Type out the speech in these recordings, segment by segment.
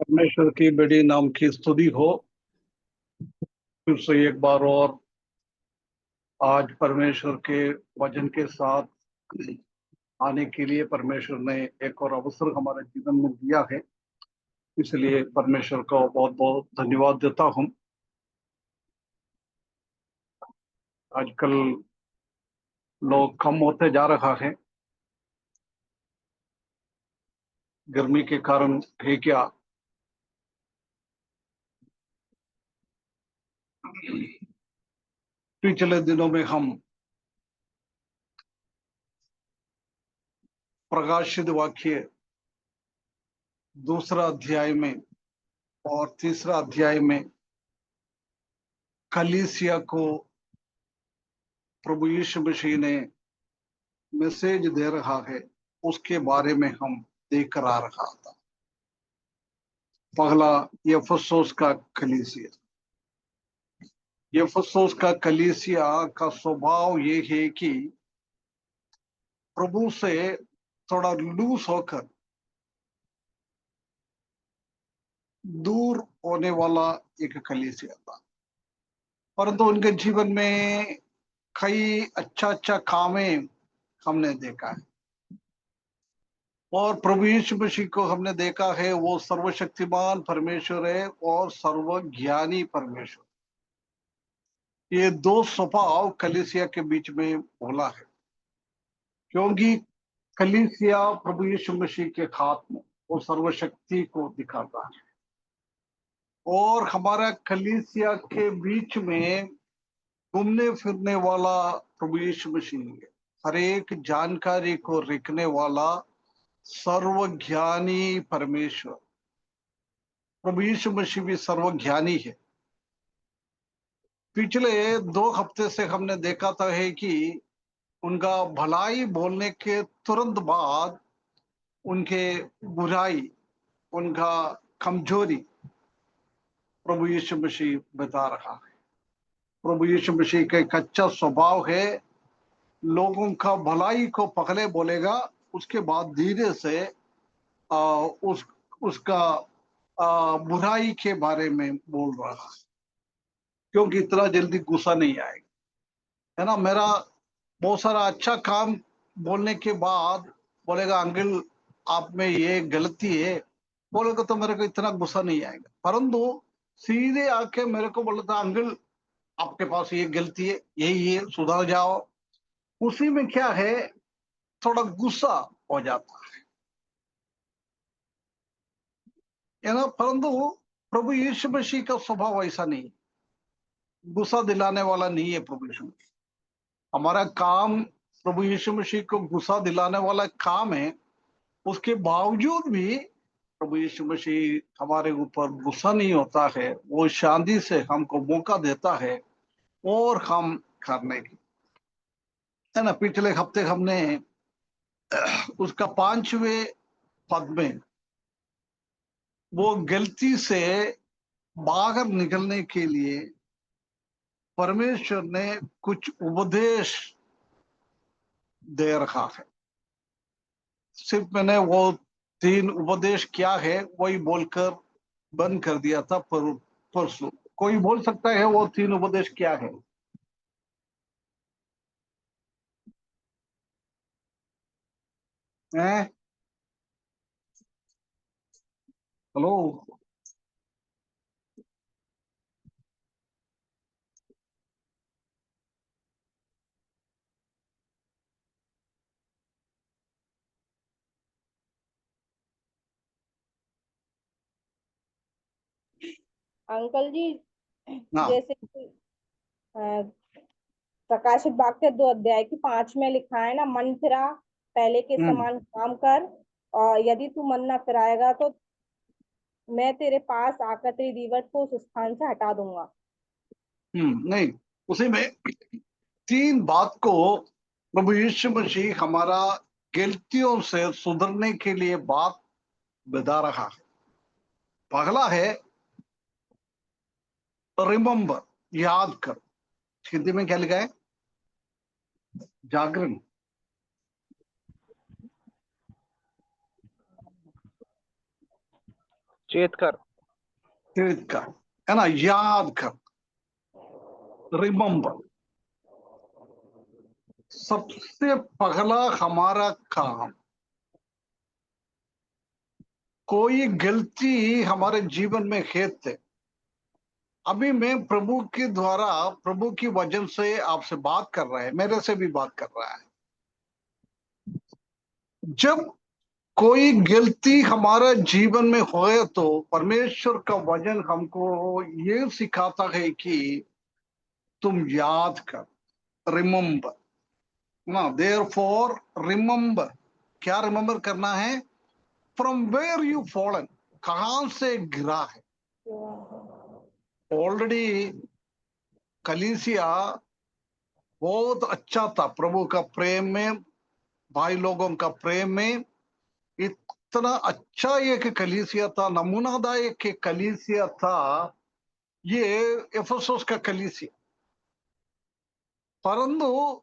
परमेश्वर की बड़ी नाम की स्तुति हो। फिर से एक बार और आज परमेश्वर के वचन के साथ आने के लिए परमेश्वर ने एक और अवसर हमारे जीवन में दिया है। इसलिए परमेश्वर का बहुत बहुत धन्यवाद देता हूँ। आजकल लोग कम होते जा रहा है। गर्मी के कारण है क्या, पिछले दिनों में हम प्रकाशित वाक्य दूसरा अध्याय में और तीसरा अध्याय में कलीसिया को प्रभु यीशु मसीह ने मैसेज दे रहा है, उसके बारे में हम देख कर आ रहा था। पहला यफसोस का कलीसिया। यफसोस का कलीसिया का स्वभाव ये है कि प्रभु से थोड़ा लूज होकर दूर होने वाला एक कलीसिया था, परंतु उनके जीवन में कई अच्छा अच्छा कामें हमने देखा है। और प्रभु यीशु मसीह को हमने देखा है, वो सर्वशक्तिमान परमेश्वर है और सर्वज्ञानी परमेश्वर। ये दो स्वभाव कलीसिया के बीच में बोला है, क्योंकि कलीसिया प्रभु यीशु मसीह के हाथ में वो सर्वशक्ति को दिखाता है। और हमारा कलीसिया के बीच में घूमने फिरने वाला प्रभु यीशु मसीह है, हर एक जानकारी को रखने वाला सर्वज्ञानी परमेश्वर। प्रभु यीशु मसीह भी सर्वज्ञानी है। पिछले 2 हफ्ते से हमने देखा था है कि उनका भलाई बोलने के तुरंत बाद उनके बुराई, उनका कमजोरी प्रभु यीशु मसीह बता रहा है। प्रभु यीशु मसीह का एक अच्छा स्वभाव है, लोगों का भलाई को पहले बोलेगा, उसके बाद धीरे से उसका बुराई के बारे में बोल रहा है, क्योंकि इतना जल्दी गुस्सा नहीं आएगा, है ना। मेरा बहुत सारा अच्छा काम बोलने के बाद बोलेगा अंकल आप में ये गलती है, बोलेगा तो मेरे को इतना गुस्सा नहीं आएगा। परंतु सीधे आके मेरे को बोलता अंकल आपके पास ये गलती है, यही है, सुधर जाओ, उसी में क्या है, थोड़ा गुस्सा हो जाता है ना। परंतु प्रभु यीशु मसीह का स्वभाव ऐसा नहीं, गुस्सा दिलाने वाला नहीं है प्रभु यीशु मसीह। हमारा काम प्रभु यीशु मसीह को गुस्सा दिलाने वाला काम है, उसके बावजूद भी प्रभु यीशु मसीह हमारे ऊपर गुस्सा नहीं होता है, वो शांति से हमको मौका देता है और हम करने की, है ना। पिछले हफ्ते हमने उसका 5वें पद में वो गलती से बाहर निकलने के लिए परमेश्वर ने कुछ उपदेश दे रखा है। सिर्फ मैंने वो 3 उपदेश क्या है वही बोलकर बंद कर दिया था परसों। कोई बोल सकता है वो 3 उपदेश क्या है? हैं? हेलो अंकल जी, हाँ। जैसे कि अ, प्रकाशित वाक्य 2 अध्याय की 5 में लिखा है ना, मन फिरा, पहले के हम्म समान काम कर, और यदि तू मन ना फिराएगा तो मैं तेरे पास आकर तेरी दीवट को उस स्थान से हटा दूंगा। नहीं, उसी में 3 बात को प्रभु यीशु मसीह हमारा गलतियों से सुधरने के लिए बात बता रहा है। पहला है रिमेम्बर, याद कर। हिंदी में क्या लिखा है? जागरण। चेत कर। है ना, याद कर, रिमेम्बर। सबसे पहला हमारा काम, कोई गलती हमारे जीवन में है, अभी मैं प्रभु के द्वारा, प्रभु की वजह से आपसे बात कर रहा है, मेरे से भी बात कर रहा है। जब कोई गलती हमारे जीवन में होए तो परमेश्वर का वचन हमको ये सिखाता है कि तुम याद कर, रिमेम्बर ना, देयर फॉर रिमेम्बर। क्या रिमेम्बर करना है? फ्रॉम वेयर यू फॉलन, कहां से गिरा है। ऑलरेडी कलीसिया बहुत अच्छा था, प्रभु का प्रेम में, भाई लोगों का प्रेम में। इतना अच्छा एक कलीसिया था, नमूनादायक एक कलीसिया था ये एफेसस का कलीसिया। परंतु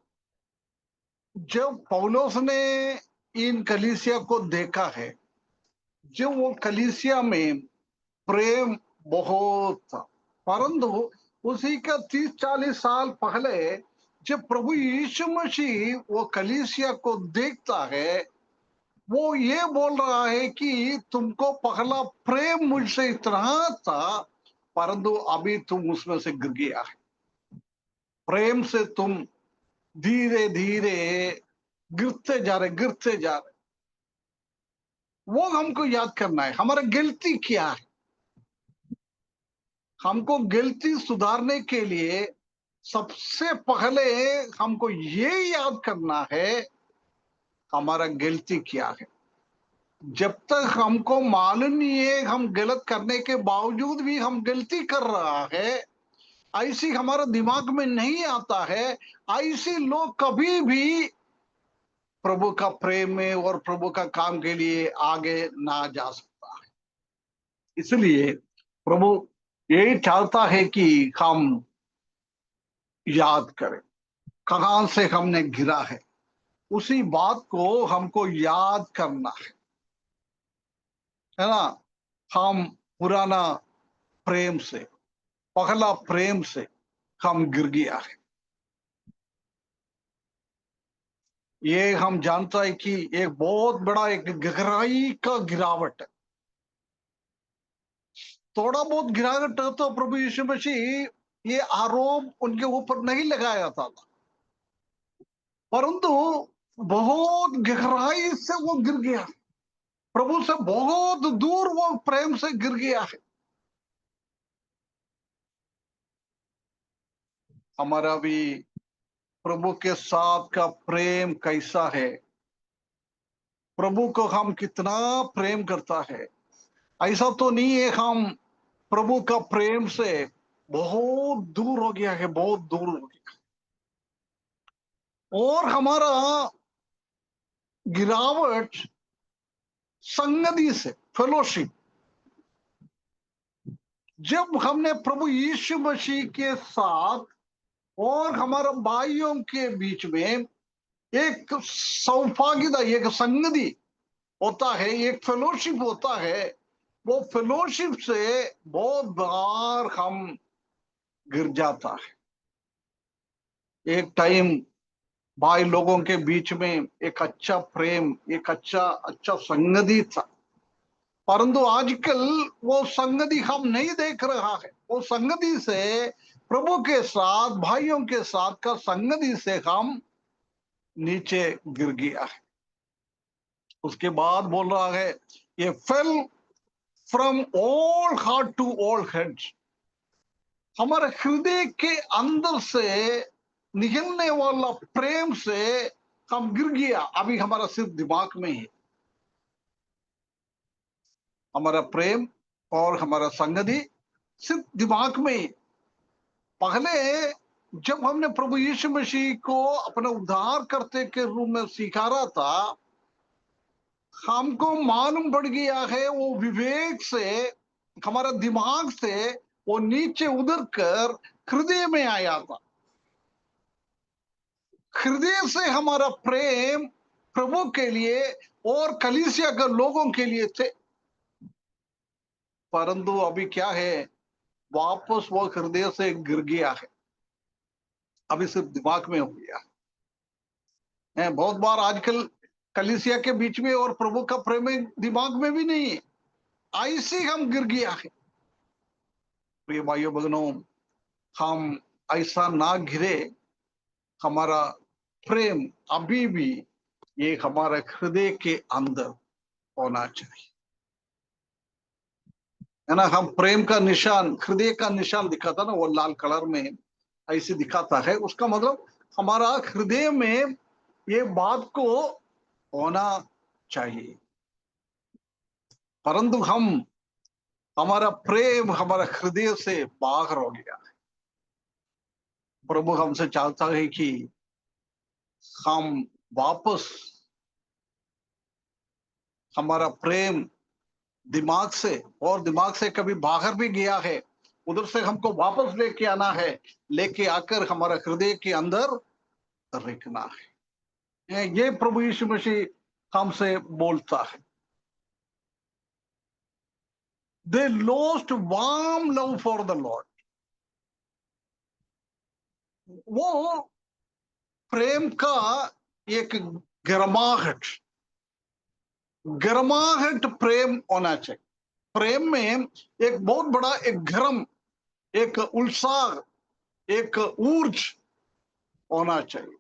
जब पौलुस ने इन कलीसिया को देखा है, जो वो कलीसिया में प्रेम बहुत था, परंतु उसी का 30-40 साल पहले जब प्रभु यीशु मसीह वो कलीसिया को देखता है, वो ये बोल रहा है कि तुमको पहला प्रेम मुझसे इतना था, परंतु अभी तुम उसमें से गिर गया है। प्रेम से तुम धीरे धीरे गिरते जा रहे। वो हमको याद करना है, हमारा गलती क्या है। हमको गलती सुधारने के लिए सबसे पहले हमको ये याद करना है हमारा गलती क्या है। जब तक हमको मालूम नहीं है, हम गलत करने के बावजूद भी हम गलती कर रहा है, ऐसी हमारा दिमाग में नहीं आता है, ऐसे लोग कभी भी प्रभु का प्रेम में और प्रभु का काम के लिए आगे ना जा सकता है। इसलिए प्रभु यही चाहता है कि हम याद करें कहां से हमने गिरा है, उसी बात को हमको याद करना है ना। हम पुराना प्रेम से, पहला प्रेम से हम गिर गया है। ये हम जानता है कि एक बहुत बड़ा एक गहराई का गिरावट है। थोड़ा बहुत गिरावट है तो प्रभु यीशु मसीह ये आरोप उनके ऊपर नहीं लगाया था, परंतु बहुत गहराई से वो गिर गया, प्रभु से बहुत दूर वो प्रेम से गिर गया है। हमारा भी प्रभु के साथ का प्रेम कैसा है, प्रभु को हम कितना प्रेम करता है। ऐसा तो नहीं है हम प्रभु का प्रेम से बहुत दूर हो गया है, बहुत दूर हो गया। और हमारा गिरावट संगति से, फेलोशिप, जब हमने प्रभु यीशु मसीह के साथ और हमारा भाइयों के बीच में एक सौभाग्यता, एक संगति होता है, एक फेलोशिप होता है, वो फेलोशिप से बहुत बार हम गिर जाता है। एक टाइम भाई लोगों के बीच में एक अच्छा प्रेम, एक अच्छा संगति था, परंतु आजकल वो संगति हम नहीं देख रहा है। वो संगति से, प्रभु के साथ, भाइयों के साथ का संगति से हम नीचे गिर गया है। उसके बाद बोल रहा है ये fell from all heart to all heads, हमारे हृदय के अंदर से निकलने वाला प्रेम से हम गिर गया। अभी हमारा सिर्फ दिमाग में है हमारा प्रेम और हमारा संगति, सिर्फ दिमाग में ही। पहले जब हमने प्रभु यीशु मसीह को अपने उद्धार करते के रूप में स्वीकारा था, हमको मालूम पड़ गया है, वो विवेक से, हमारा दिमाग से वो नीचे उतर कर हृदय में आया था। हृदय से हमारा प्रेम प्रभु के लिए और कलीसिया के लोगों के लिए थे। परंतु अभी क्या है, वापस वो हृदय से गिर गया है, अभी सिर्फ दिमाग में हो गया है। बहुत बार आजकल कलीसिया के बीच में और प्रभु का प्रेम दिमाग में भी नहीं है, ऐसे हम गिर गया है। प्रिय भाइयों बहनों, हम ऐसा ना गिरे, हमारा प्रेम अभी भी ये हमारे हृदय के अंदर होना चाहिए, है ना। हम प्रेम का निशान, हृदय का निशान दिखाता ना, वो लाल कलर में ऐसे दिखाता है, उसका मतलब हमारा हृदय में ये बात को होना चाहिए। परंतु हमारा प्रेम हमारा हृदय से बाहर हो गया। प्रभु हमसे चाहता है कि हम वापस हमारा प्रेम दिमाग से, और दिमाग से कभी बाहर भी गया है, उधर से हमको वापस लेके आना है, लेके आकर हमारा हृदय के अंदर रखना है। ये प्रभु यीशु मसीह हमसे बोलता है। They lost warm love for the Lord. वो प्रेम का एक गर्माहट, गर्माहट प्रेम होना चाहिए। प्रेम में एक बहुत बड़ा एक गर्म, एक उत्साह, एक ऊर्ज होना चाहिए,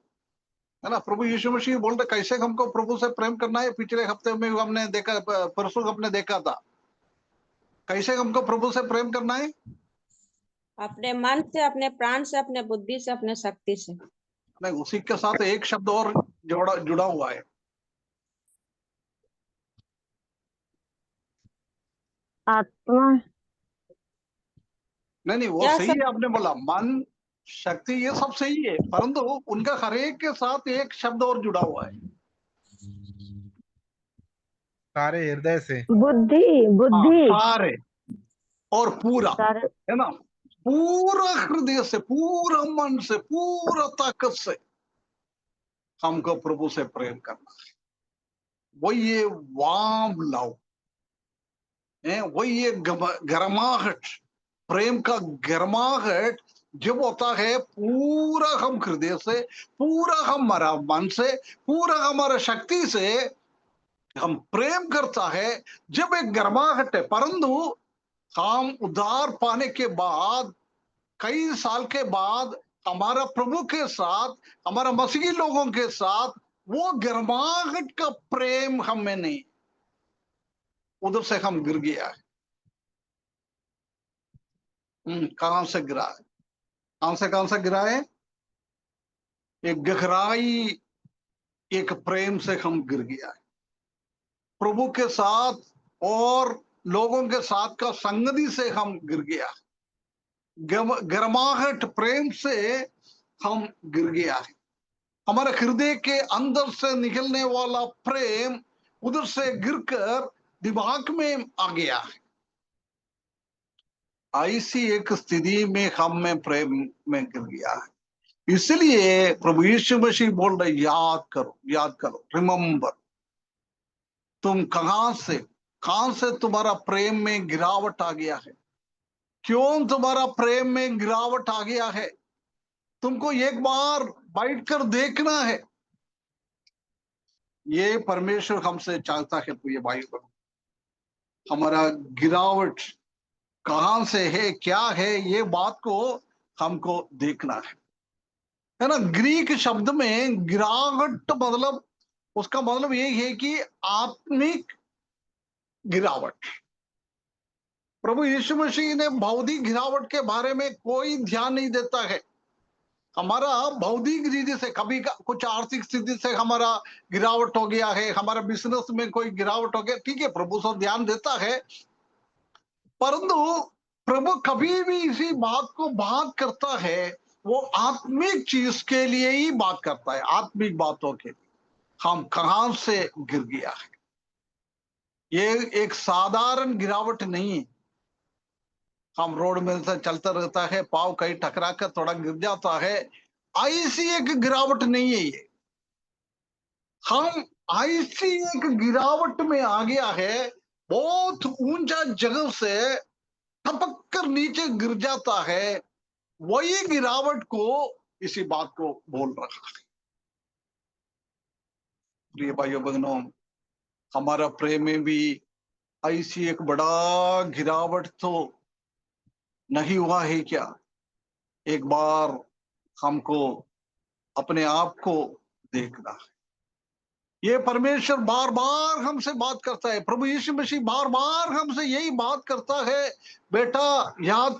है ना। प्रभु यीशु मसीह बोलते कैसे हमको प्रभु से प्रेम करना है। पिछले हफ्ते में हमने देखा, परसों हमने देखा था, कैसे हमको प्रभु से प्रेम करना है। अपने मन से, अपने प्राण से, अपने बुद्धि से, अपने शक्ति से। नहीं, उसी के साथ एक शब्द और जुड़ा हुआ है, आत्मा। नहीं वो क्या सही सब? है, आपने बोला मन, शक्ति, ये सब सही है, परंतु उनका हर एक के साथ एक शब्द और जुड़ा हुआ है, सारे हृदय से। बुद्धि। हाँ, बुद्धि। सारे और पूरा, सारे। है ना। पूरा हृदय से, पूरा मन से, पूरा ताकत से हमको प्रभु से प्रेम करना है। वही ये वाम लव है, वही ये गर्माहट, प्रेम का गर्माहट जब होता है पूरा हम हृदय से, पूरा हमारा मन से, पूरा हमारा शक्ति से हम प्रेम करता है, जब एक गर्माहट है। परंतु हम उद्धार पाने के बाद, कई साल के बाद, हमारा प्रभु के साथ, हमारा मसीही लोगों के साथ वो गर्माहट का प्रेम हमें नहीं, उधर से हम गिर गया है। कहां से गिरा है, कहां से गिरा है। एक गहराई, एक प्रेम से हम गिर गया है। प्रभु के साथ और लोगों के साथ का संगति से हम गिर गया है। गर्माहट प्रेम से हम गिर गया है। हमारे हृदय के अंदर से निकलने वाला प्रेम उधर से गिरकर दिमाग में आ गया है। ऐसी एक स्थिति में हम में प्रेम में गिर गया है। इसलिए प्रभु यीशु मसीह बोल रहे, याद करो, याद करो, रिमेंबर। तुम कहां से तुम्हारा प्रेम में गिरावट आ गया है, क्यों तुम्हारा प्रेम में गिरावट आ गया है, तुमको एक बार बैठकर देखना है। ये परमेश्वर हमसे चाहता है प्रिय भाई बहनों, हमारा गिरावट कहां से है, क्या है, ये बात को हमको देखना है ना। ग्रीक शब्द में गिरावट मतलब, उसका मतलब ये है कि आत्मिक गिरावट। प्रभु यीशु मसीह ने भौतिक गिरावट के बारे में कोई ध्यान नहीं देता है। हमारा भौतिक रीति से कभी कुछ आर्थिक स्थिति से हमारा गिरावट हो गया है, हमारा बिजनेस में कोई गिरावट हो गया, ठीक है, प्रभु सब ध्यान देता है। परंतु प्रभु कभी भी इसी बात को बात करता है, वो आत्मिक चीज के लिए ही बात करता है, आत्मिक बातों के लिए। हम कहां से गिर गया है, ये एक साधारण गिरावट नहीं है। हम रोड में से चलता रहता है, पाव कहीं टकरा कर थोड़ा गिर जाता है, ऐसी एक गिरावट नहीं है ये। हम ऐसी एक गिरावट में आ गया है बहुत ऊंचा जगह से टपक कर नीचे गिर जाता है, वही गिरावट को इसी बात को बोल रहा है। प्रिय भाइयों बहनों, हमारा प्रेम में भी ऐसी एक बड़ा गिरावट तो नहीं हुआ है क्या? एक बार हमको अपने आप को देखना है। ये परमेश्वर बार बार हमसे बात करता है, प्रभु यीशु मसीह बार बार हमसे यही बात करता है, बेटा याद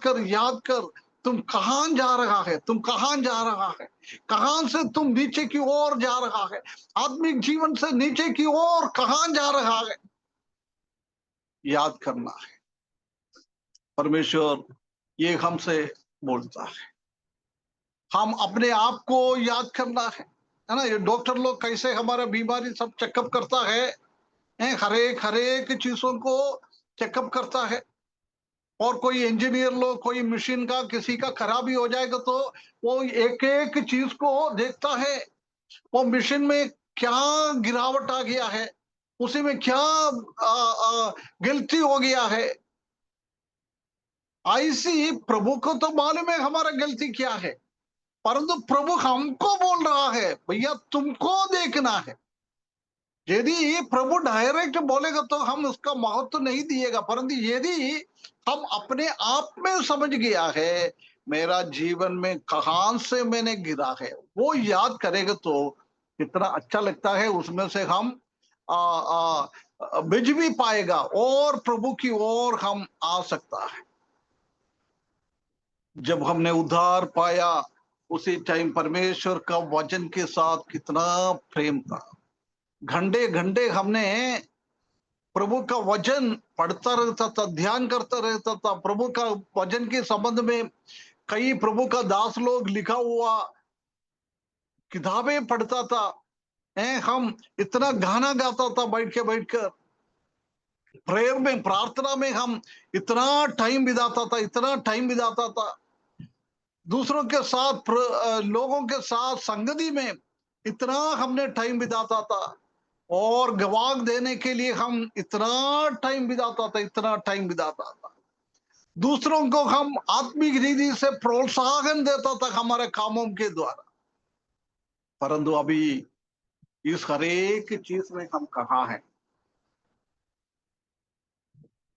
कर, तुम कहां जा रहा है, तुम कहां जा रहा है, कहां से तुम नीचे की ओर जा रहा है, आत्मिक जीवन से नीचे की ओर कहां जा रहा है, याद करना है। परमेश्वर ये हमसे बोलता है, हम अपने आप को याद करना है ना। ये डॉक्टर लोग कैसे हमारा बीमारी सब चेकअप करता है, हर एक चीजों को चेकअप करता है। और कोई इंजीनियर लोग, कोई मशीन का किसी का खराबी हो जाएगा तो वो एक एक चीज को देखता है, वो मशीन में क्या गिरावट आ गया है, उसी में क्या गलती हो गया है। ऐसी प्रभु को तो मालूम है हमारा गलती क्या है, परंतु प्रभु हमको बोल रहा है, भैया तुमको देखना है। यदि प्रभु डायरेक्ट बोलेगा तो हम उसका महत्व नहीं दिएगा, परंतु यदि हम अपने आप में समझ गया है मेरा जीवन में कहां से मैंने गिरा है, वो याद करेगा तो कितना अच्छा लगता है। उसमें से हम बिज भी पाएगा और प्रभु की ओर हम आ सकता है। जब हमने उद्धार पाया उसी टाइम परमेश्वर का वचन के साथ कितना प्रेम था। घंटे घंटे हमने प्रभु का वचन पढ़ता रहता था, ध्यान करता रहता था। प्रभु का वचन के संबंध में कई प्रभु का दास लोग लिखा हुआ किताबें पढ़ता था। हम इतना गाना गाता था बैठकर प्रेयर में, प्रार्थना में हम इतना टाइम बिताता था। दूसरों के साथ लोगों के साथ संगति में इतना हमने टाइम बिताता था, और गवाह देने के लिए हम इतना टाइम बिताता था। दूसरों को हम आत्मिक रीति से प्रोत्साहन देता था हमारे कामों के द्वारा। परंतु अभी इस हर एक चीज में हम कहाँ हैं?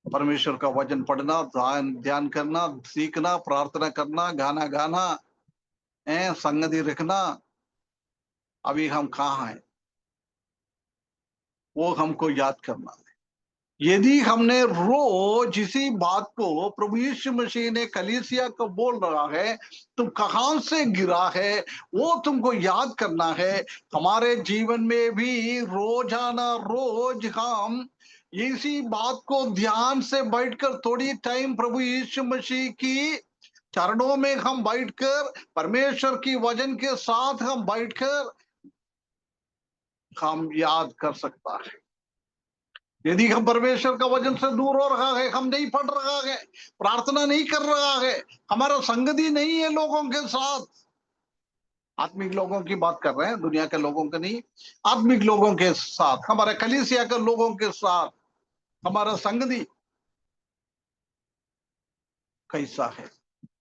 परमेश्वर का वचन पढ़ना, ध्यान करना, सीखना, प्रार्थना करना, गाना गाना, संगति रखना, अभी हम कहाँ हैं? वो हमको याद करना है। यदि हमने रोज इसी बात को प्रभु यीशु मसीह ने कलीसिया को बोल रहा है, तुम कहां से गिरा है, वो तुमको याद करना है। हमारे जीवन में भी रोजाना रोज हम इसी बात को ध्यान से बैठकर थोड़ी टाइम प्रभु यीशु मसीह की चरणों में हम बैठकर, परमेश्वर की वचन के साथ हम बैठकर हम याद कर सकता है। यदि हम परमेश्वर का वचन से दूर हो रहा है, हम नहीं पढ़ रहा है, प्रार्थना नहीं कर रहा है, हमारा संगति नहीं है लोगों के साथ, आत्मिक लोगों की बात कर रहे हैं, दुनिया के लोगों के नहीं, आत्मिक लोगों के साथ, हमारे कलीसिया के लोगों के साथ हमारा संगति कैसा है,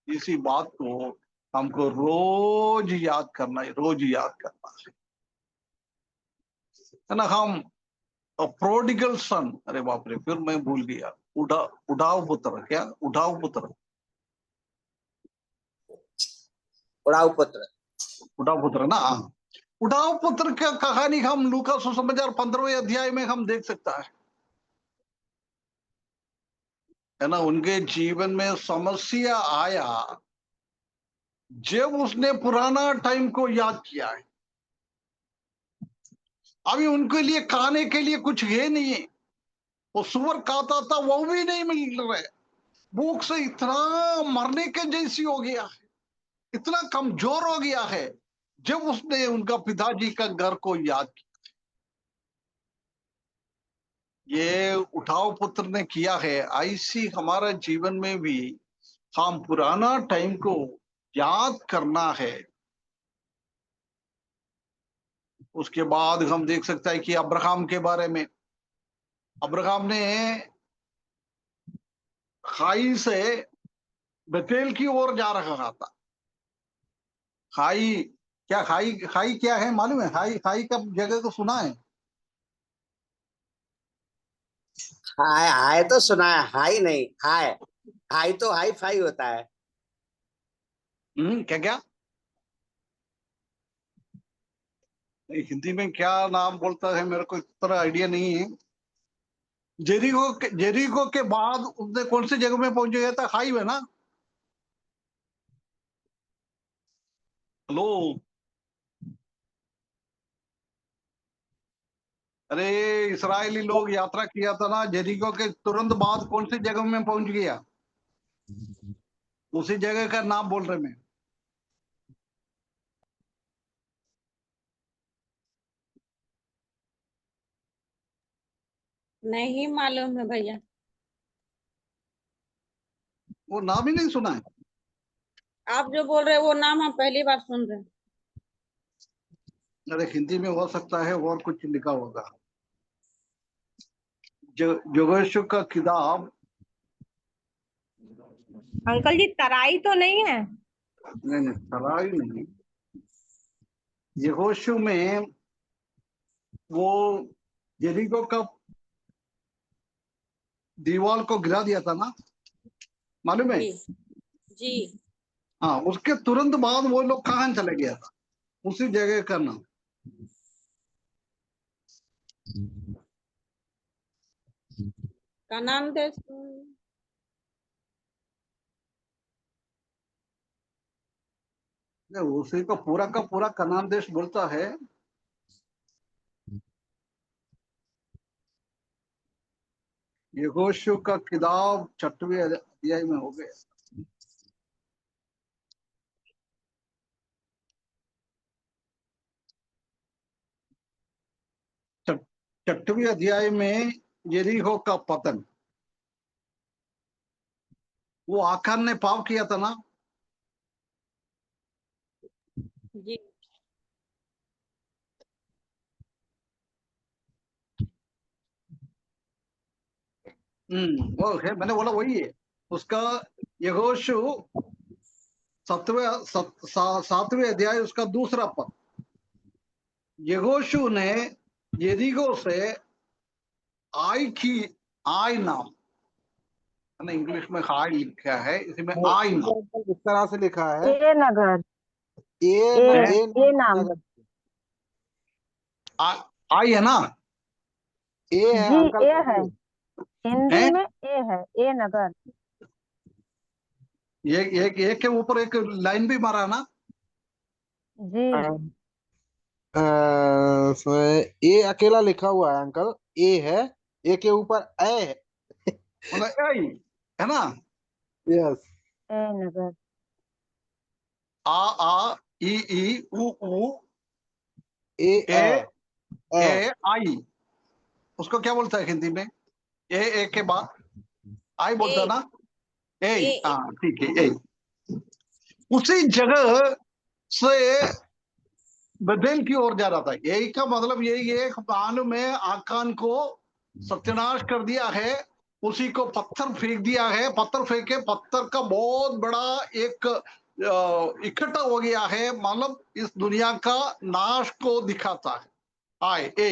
इसी बात को हमको रोज याद करना है, है ना। हम प्रोडिगल सन, अरे बाप रे, फिर मैं भूल गया, उड़ाऊ पुत्र, क्या उड़ाऊ पुत्र, उड़ाऊ पुत्र ना। उड़ाऊ पुत्र की कहानी हम लूका सुसमाचार 15वें अध्याय में हम देख सकता है ना। उनके जीवन में समस्या आया जब उसने पुराना टाइम को याद किया है। अभी उनके लिए खाने के लिए कुछ है नहीं है, वो सुअर खाता था वो भी नहीं मिल रहे, भूख से इतना मरने के जैसी हो गया है, इतना कमजोर हो गया है। जब उसने उनका पिताजी का घर को याद किया, ये उठाव पुत्र ने किया है, ऐसी हमारा जीवन में भी हम पुराना टाइम को याद करना है। उसके बाद हम देख सकते हैं कि अब्राहम के बारे में, अब्राहम ने खाई से बेतेल की ओर जा रहा था। खाई क्या, खाई खाई क्या है मालूम है? खाई खाई का जगह तो सुना है? हाय हाय तो सुना है, हाई नहीं हाय। हाई तो हाई फाई होता है। क्या क्या? नहीं, हिंदी में क्या नाम बोलता है मेरे को इतना आइडिया नहीं है। जेरिको के बाद उसने कौन सी जगह में पहुंच गया था? खाई में ना? हेलो। अरे, इस्राएली लोग यात्रा किया था ना, जेरिको के तुरंत बाद कौन सी जगह में पहुंच गया? उसी जगह का नाम बोल रहे मैं। नहीं मालूम है भैया। वो नाम ही नहीं सुना है? आप जो बोल रहे हैं वो नाम हम पहली बार सुन रहे हैं। अरे, हिंदी में हो सकता है और कुछ लिखा होगा। जोगेश्वर का किताब। अंकल जी तराई तो नहीं है? नहीं नहीं, सराय नहीं। यहोशू में वो जेरिको का दीवार को गिरा दिया था ना, मालूम है? जी जी। हाँ, उसके तुरंत बाद वो लोग कहाँ चले गया था? उसी जगह का नाम। कनान देश। उसी का पूरा कनान देश बोलता है। यहोशू का किताब 6वें अध्याय में हो गया। 6वें अध्याय में यरीहो का पतन। वो आकान ने पाप किया था ना? जी वो है, मैंने बोला वही है उसका। यहोशू 7वें अध्याय उसका दूसरा पद। यहोशू ने यरीहो से आई की, आई नाम, मैंने इंग्लिश में हाई लिखा है, इसी में आई ये नाम अंकल इस तरह से लिखा है। ए नगर। ए ए न, है। ए ए नाम नाम। नगर। आ, आई है ना? ए है जी अंकल, ए है, ए। हिंदी है में ए है, ए नगर। ये एक के ऊपर एक लाइन भी मारा है ना? जी इसमें ए अकेला लिखा हुआ है अंकल। ए है, ए के ऊपर ए है। मतलब आई है ना? यस। ए नगर। आ ई ई उ ए ए ए ए। ए आई, उसको क्या बोलता है हिंदी में? ए के बाद आई बोलता है ए ना? ए। ए ए। हाँ ठीक है, ए। उसी जगह से बेथेल की ओर जा रहा था। यही का मतलब यही है, मालूम में आकान को सत्यानाश कर दिया है। उसी को पत्थर फेंक दिया है, पत्थर फेंके, पत्थर का बहुत बड़ा एक इकट्ठा हो गया है, मतलब इस दुनिया का नाश को दिखाता है। आए ए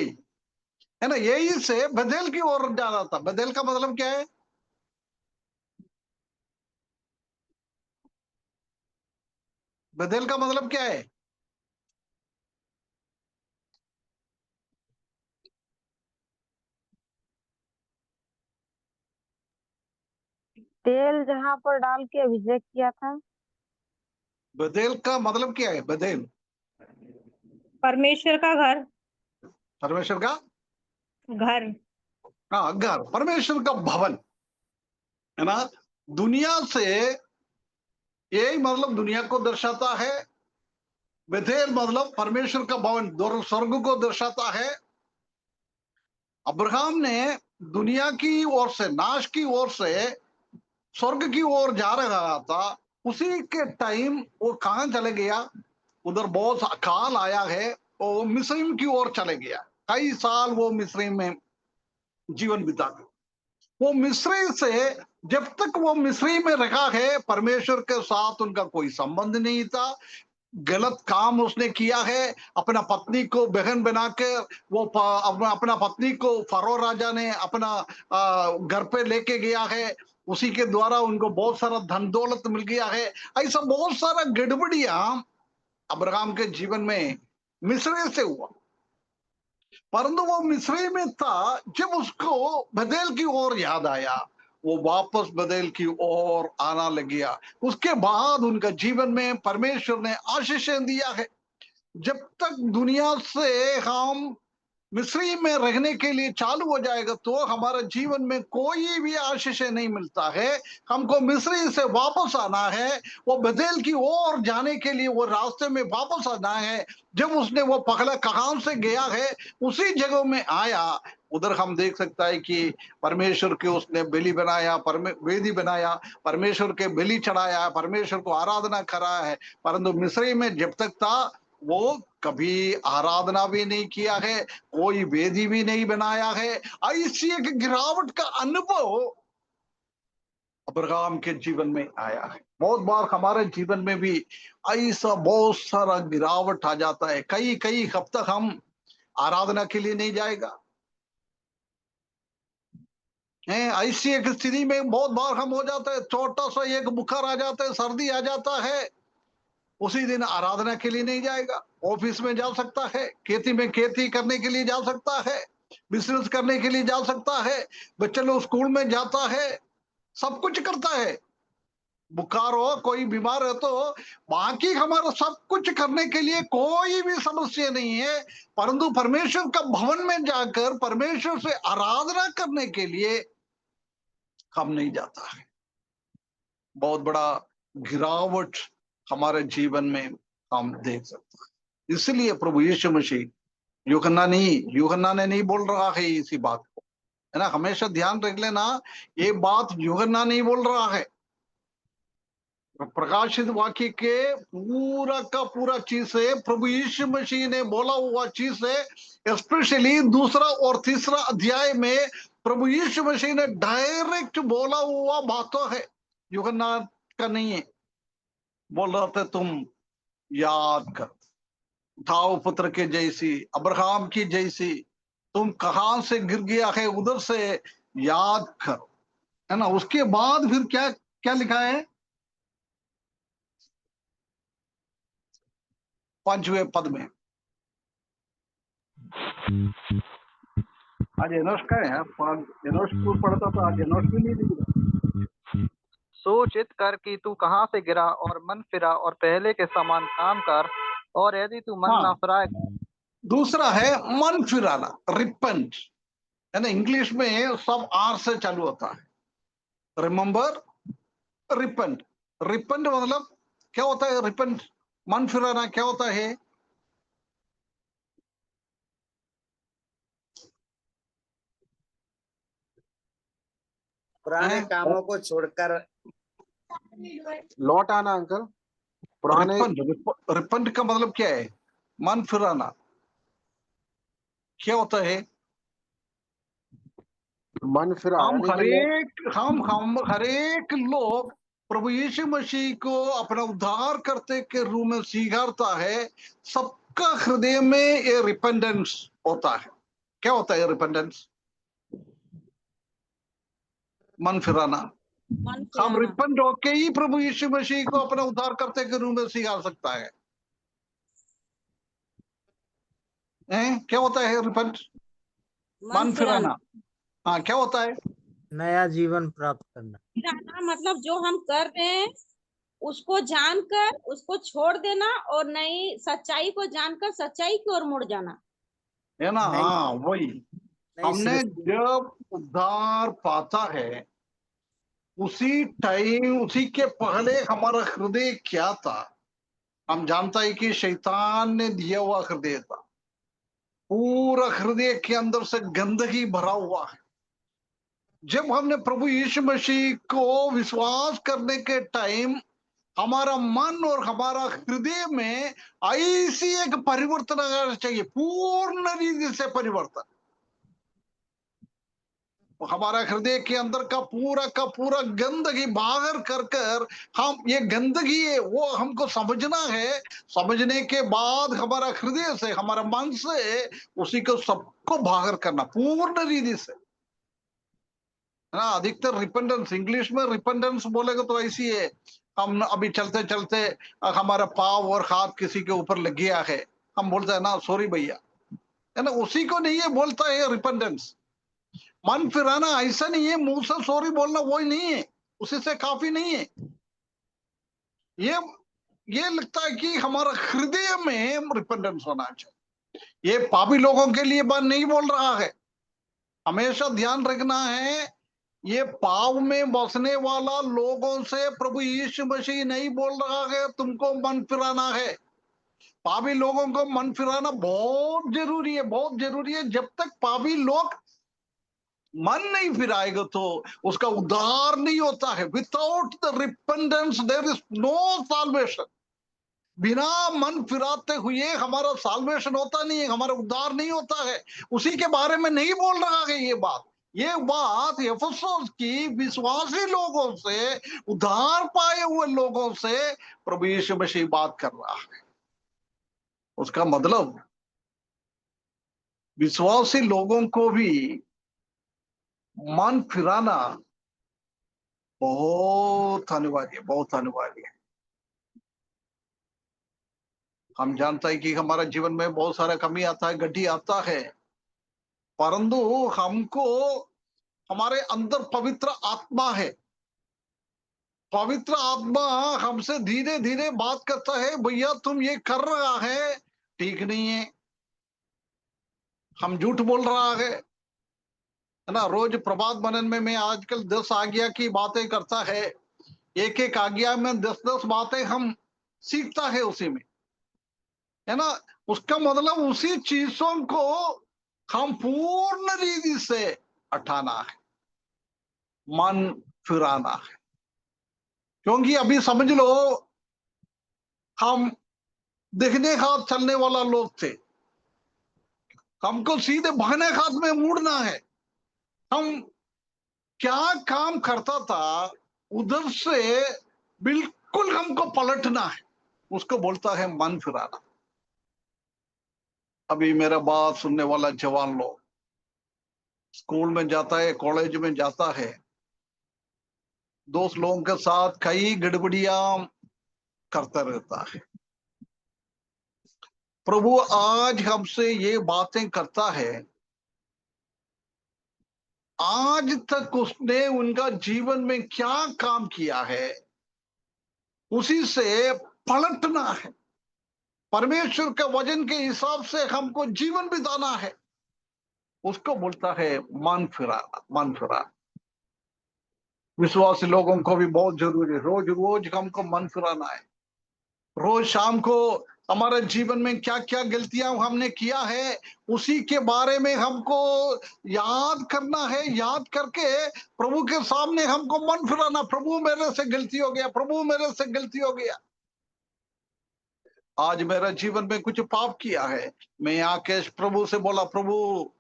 है ना? यही से बेथेल की ओर जा रहा था। बेथेल का मतलब क्या है? बेथेल का मतलब क्या है? तेल जहाँ पर डाल के अभिषेक किया था। बेथेल का मतलब क्या है? बेथेल परमेश्वर का घर। परमेश्वर का, घर। हाँ, घर, परमेश्वर का भवन, है ना? दुनिया से यही मतलब दुनिया को दर्शाता है। बेथेल मतलब परमेश्वर का भवन, स्वर्ग को दर्शाता है। अब्राहम ने दुनिया की ओर से, नाश की ओर से स्वर्ग की ओर जा रहा था। उसी के टाइम वो कहां चले गया? उधर बहुत अकाल आया है, और वो मिस्र की ओर चले गया। कई साल वो मिस्र में जीवन बिता गया। वो मिस्री से, जब तक वो मिस्री में रखा है, परमेश्वर के साथ उनका कोई संबंध नहीं था। गलत काम उसने किया है, अपना पत्नी को बहन बना के वो अपना पत्नी को फरो राजा ने अपना घर पे लेके गया है। उसी के द्वारा उनको बहुत सारा धन दौलत मिल गया है। ऐसा बहुत सारा गड़बड़ियां अब्राहम के जीवन में मिस्र से हुआ। परंतु वो मिस्री में था, जब उसको बदेल की ओर याद आया, वो वापस बदेल की ओर आना लग गया। उसके बाद उनका जीवन में परमेश्वर ने आशीषें दिया है। जब तक दुनिया से हम मिस्री में रहने के लिए चालू हो जाएगा तो हमारे जीवन में कोई भी आशीष नहीं मिलता है। हमको मिस्री से वापस आना है, वो बदेल की ओर जाने के लिए वो रास्ते में वापस आना है। जब उसने वो पहला कहां से गया है उसी जगह में आया। उधर हम देख सकता है कि परमेश्वर के उसने बलि बनाया, वेदी बनाया, परमेश्वर के बलि चढ़ाया, परमेश्वर को आराधना करा है। परंतु मिस्री में जब तक था वो कभी आराधना भी नहीं किया है, कोई वेदी भी नहीं बनाया है। ऐसी एक गिरावट का अनुभव अब्राहम के जीवन में आया है। बहुत बार हमारे जीवन में भी ऐसा बहुत सारा गिरावट आ जाता है। कई कई हफ्ते हम आराधना के लिए नहीं जाएगा है। ऐसी एक स्थिति में बहुत बार हम हो जाता है, छोटा सा एक बुखार आ जाता है, सर्दी आ जाता है, उसी दिन आराधना के लिए नहीं जाएगा। ऑफिस में जा सकता है, खेती में खेती करने के लिए जा सकता है, बिजनेस करने के लिए जा सकता है, बच्चे लोग स्कूल में जाता है, सब कुछ करता है। बुखार हो, कोई बीमार है तो बाकी हमारा सब कुछ करने के लिए कोई भी समस्या नहीं है। परंतु परमेश्वर का भवन में जाकर परमेश्वर से आराधना करने के लिए हम नहीं जाता है। बहुत बड़ा गिरावट हमारे जीवन में हम देख सकते हैं। इसलिए प्रभु यीशु मसीह यूहन्ना ने नहीं बोल रहा है इसी बात को, है ना। हमेशा ध्यान रख लेना, ये बात यूहन्ना नहीं बोल रहा है। प्रकाशित वाक्य के पूरा का पूरा चीज है प्रभु यीशु मसीह ने बोला हुआ चीज है। स्पेशली दूसरा और तीसरा अध्याय में प्रभु यीशु मसीह ने डायरेक्ट बोला हुआ बातों है, यूहन्ना का नहीं है। बोल रहा था तुम याद कर, उठाओ पुत्र के जैसी, अब्राहम की जैसी, तुम कहां से गिर गया है उधर से याद कर, है ना। उसके बाद फिर क्या क्या लिखा है 5वें पद में। आज एनोश का है, एनोश स्कूल पढ़ता था, आज एनोश भी नहीं दिख रहा। सोचित कर कि तू कहाँ से गिरा और मन फिरा और पहले के समान काम कर, और यदि तू मन ना फिराए। दूसरा है मन फिराना, रिपेंट, है ना। इंग्लिश में सब आर से चालू होता है, रिमेंबर, रिपेंट। रिपेंट मतलब क्या होता है? रिपेंट, मन फिराना क्या होता है? पुराने हैं? कामों को छोड़कर लौट आना अंकल, पुराने। रिपेंट का मतलब क्या है? मन फिराना क्या होता है? मन फिरा हम यानी हरेक लोग प्रभु यीशु मसीह को अपना उद्धार करते के रूप में स्वीकारता है। सबका हृदय में ये रिपेंडेंस होता है। क्या होता है रिपेंडेंस? मन फिराना। मन हम फिराना। रिपेंट होके ही प्रभु यीशु मसीह को अपना उद्धार करते के रूप में स्वीकार सकता है। क्या होता है रिपेंट? मन फिराना। हाँ, क्या होता है? नया जीवन प्राप्त करना। फिराना मतलब जो हम कर रहे हैं उसको जानकर उसको छोड़ देना और नई सच्चाई को जानकर सच्चाई की ओर मुड़ जाना, है ना। नई हाँ, वही। नई हमने सृष्टि। जब उद्धार पाता है उसी टाइम, उसी के पहले हमारा हृदय क्या था? हम जानता है कि शैतान ने दिया हुआ हृदय था। पूरा हृदय के अंदर से गंदगी भरा हुआ है। जब हमने प्रभु यीशु मसीह को विश्वास करने के टाइम हमारा मन और हमारा हृदय में ऐसी एक परिवर्तन आना चाहिए, पूर्ण रीति से परिवर्तन। हमारा हृदय के अंदर का पूरा गंदगी बाहर कर कर हम ये गंदगी है वो हमको समझना है। समझने के बाद हमारा हृदय से हमारा मन से उसी को सबको बाहर करना पूर्ण रीति से, है ना। अधिकतर रिपेंडेंस, इंग्लिश में रिपेंडेंस बोलेगा तो ऐसी है, हम अभी चलते चलते हमारा पाव और हाथ किसी के ऊपर लग गया है, हम बोलते हैं ना सॉरी भैया, है ना। उसी को नहीं है बोलता है रिपेंडेंस। मन फिराना ऐसा नहीं है मुंह से सॉरी बोलना, वही नहीं है, उसी से काफी नहीं है। ये ये लगता है कि हमारा हृदय में रिपेंडेंस होना चाहिए। ये पापी लोगों के लिए बात नहीं बोल रहा है। हमेशा ध्यान रखना है, ये पाप में बसने वाला लोगों से प्रभु यीशु मसीह नहीं बोल रहा है तुमको मन फिराना है। पापी लोगों को मन फिराना बहुत जरूरी है, बहुत जरूरी है। जब तक पापी लोग मन नहीं फिराएगा तो उसका उद्धार नहीं होता है। Without the repentance there is no salvation. बिना मन फिराते हुए हमारा साल्वेशन होता नहीं है, हमारा उद्धार नहीं होता है। उसी के बारे में नहीं बोल रहा है ये बात एफेसुस की विश्वासी लोगों से, उद्धार पाए हुए लोगों से प्रभु यीशु मसीह बात कर रहा है। उसका मतलब विश्वासी लोगों को भी मन फिराना बहुत अनिवार्य, बहुत अनिवार्य है। हम जानते हैं कि हमारा जीवन में बहुत सारा कमी आता है, गड्डी आता है, परंतु हमको हमारे अंदर पवित्र आत्मा है। पवित्र आत्मा हमसे धीरे धीरे बात करता है, भैया तुम ये कर रहा है ठीक नहीं है, हम झूठ बोल रहा है ना। रोज प्रभात मनन में मैं आजकल 10 आज्ञा की बातें करता है, एक एक आज्ञा में 10-10 बातें हम सीखता है उसी में, है ना। उसका मतलब उसी चीजों को हम पूर्ण रीति से हटाना है, मन फिराना है। क्योंकि अभी समझ लो हम देखने हाथ चलने वाला लोग थे, हमको सीधे बहने हाथ में मुड़ना है। हम क्या काम करता था उधर से बिल्कुल हमको पलटना है, उसको बोलता है मन फिराना। अभी मेरा बात सुनने वाला जवान लोग स्कूल में जाता है, कॉलेज में जाता है, दोस्त लोगों के साथ कई गड़बड़ियां करता रहता है। प्रभु आज हमसे ये बातें करता है, आज तक उसने उनका जीवन में क्या काम किया है उसी से पलटना है। परमेश्वर के वचन के हिसाब से हमको जीवन बिताना है, उसको बोलता है मन फिराना, मन फिराना। विश्वासी लोगों को भी बहुत जरूरी है, रोज रोज हमको मन फिराना है। रोज शाम को हमारे जीवन में क्या क्या गलतियां हमने किया है उसी के बारे में हमको याद करना है। याद करके प्रभु के सामने हमको मन फिराना, प्रभु मेरे से गलती हो गया, प्रभु मेरे से गलती हो गया, आज मेरा जीवन में कुछ पाप किया है। मैं आके प्रभु से बोला, प्रभु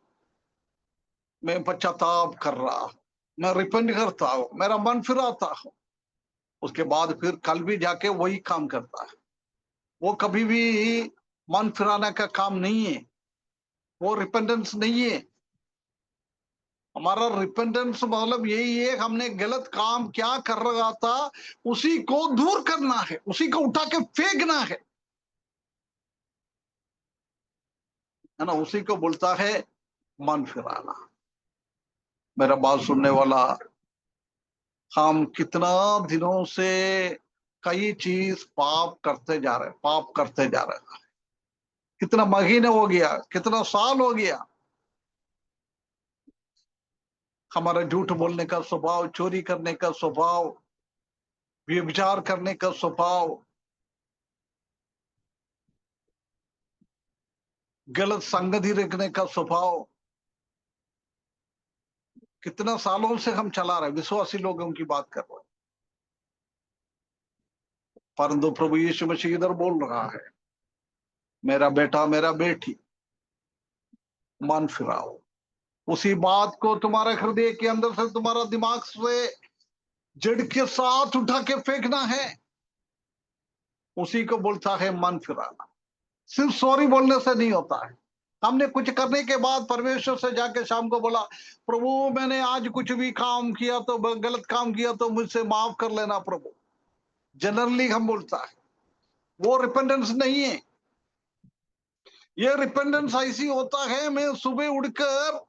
मैं पश्चाताप कर रहा हूं, मैं रिपेंट करता हूं, मेरा मन फिराता हूं। उसके बाद फिर कल भी जाके वही काम करता है। वो कभी भी मन फिराने का काम नहीं है, वो रिपेंडेंस नहीं है। हमारा रिपेंडेंस मतलब यही है, हमने गलत काम क्या कर रहा था उसी को दूर करना है, उसी को उठा के फेंकना है ना। उसी को बोलता है मन फिराना। मेरा बात सुनने वाला, हम कितना दिनों से कई चीज पाप करते जा रहे, पाप करते जा रहे हैं। कितना महीने हो गया, कितना साल हो गया। हमारा झूठ बोलने का स्वभाव, चोरी करने का स्वभाव, व्यभिचार करने का स्वभाव, गलत संगति रखने का स्वभाव, कितना सालों से हम चला रहे, विश्वासी लोगों की बात कर रहे हैं। परंतु प्रभु यीशु मसीह इधर बोल रहा है, मेरा बेटा, मेरा बेटी, मन फिराओ, उसी बात को तुम्हारे हृदय के अंदर से, तुम्हारा दिमाग से जड़ के साथ उठा के फेंकना है। उसी को बोलता है मन फिराना। सिर्फ सॉरी बोलने से नहीं होता है। हमने कुछ करने के बाद परमेश्वर से जाके शाम को बोला, प्रभु मैंने आज कुछ भी काम किया तो, गलत काम किया तो मुझसे माफ कर लेना प्रभु। जनरली हम बोलता है, वो रिपेंडेंस नहीं है। ये रिपेंडेंस ऐसी होता है, मैं सुबह उठकर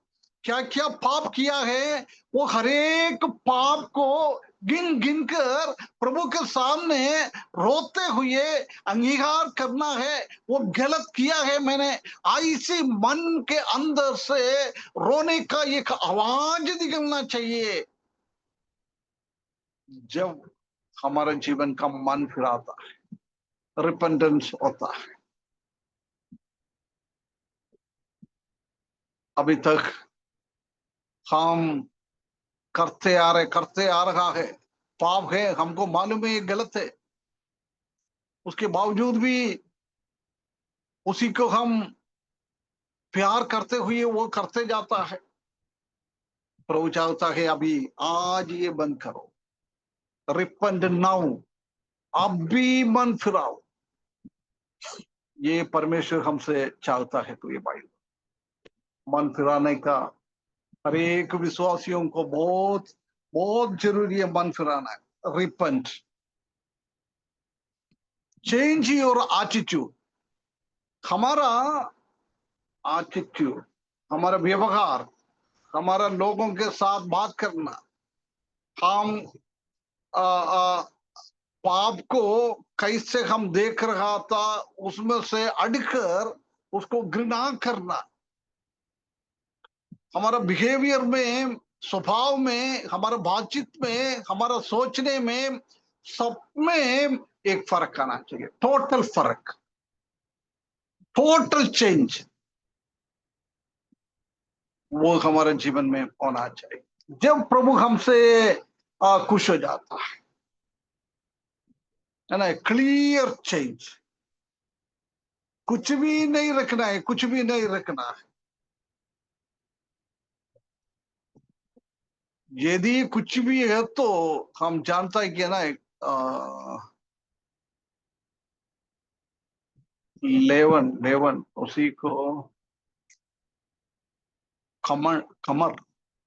क्या क्या पाप किया है वो हर एक पाप को गिन गिन कर प्रभु के सामने रोते हुए अंगीकार करना है, वो गलत किया है मैंने। ऐसी मन के अंदर से रोने का एक आवाज निकलना चाहिए। जब हमारे जीवन का मन फिराता है, रिपेंडेंस होता है। अभी तक हम करते आ रहा है, पाप है, हमको मालूम है ये गलत है, उसके बावजूद भी उसी को हम प्यार करते हुए वो करते जाता है। प्रभु चाहता है अभी आज ये बंद करो, रिपेंट नाउ, अभी मन फिराओ। ये परमेश्वर हमसे चाहता है। तो ये बाइबल मन फिराने का हर एक विश्वासियों को बहुत बहुत जरूरी है। मन फिराना है, रिपेंट, चेंज योर एटीट्यूड। हमारा एटीट्यूड, हमारा व्यवहार, हमारा लोगों के साथ बात करना, हम पाप को कैसे हम देख रहा था उसमें से अड़कर उसको घृणा करना, हमारा बिहेवियर में, स्वभाव में, हमारा बातचीत में, हमारा सोचने में, सब में एक फर्क आना चाहिए। टोटल फर्क, टोटल चेंज वो हमारे जीवन में होना चाहिए। जब प्रभु हमसे खुश हो जाता है ना, क्लियर चेंज। कुछ भी नहीं रखना है, कुछ भी नहीं रखना है। यदि कुछ भी है तो हम जानता है कि ना, लेवन लेवन उसी को कमर कमर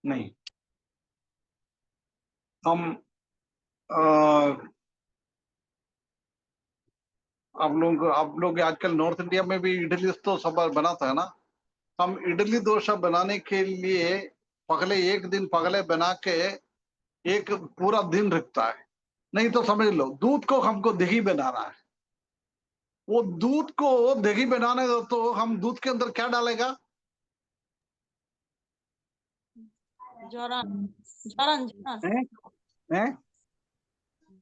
नहीं, हम आप लोग आजकल नॉर्थ इंडिया में भी इडली तो सब बनाता है ना। हम इडली डोसा बनाने के लिए पहले एक दिन पहले बना के एक पूरा दिन रखता है। नहीं तो समझ लो दूध को हमको दही बनाना है। वो दूध को दही बनाने का तो हम दूध के अंदर क्या डालेगा? जौरन जौरन जौरन हैं? हैं?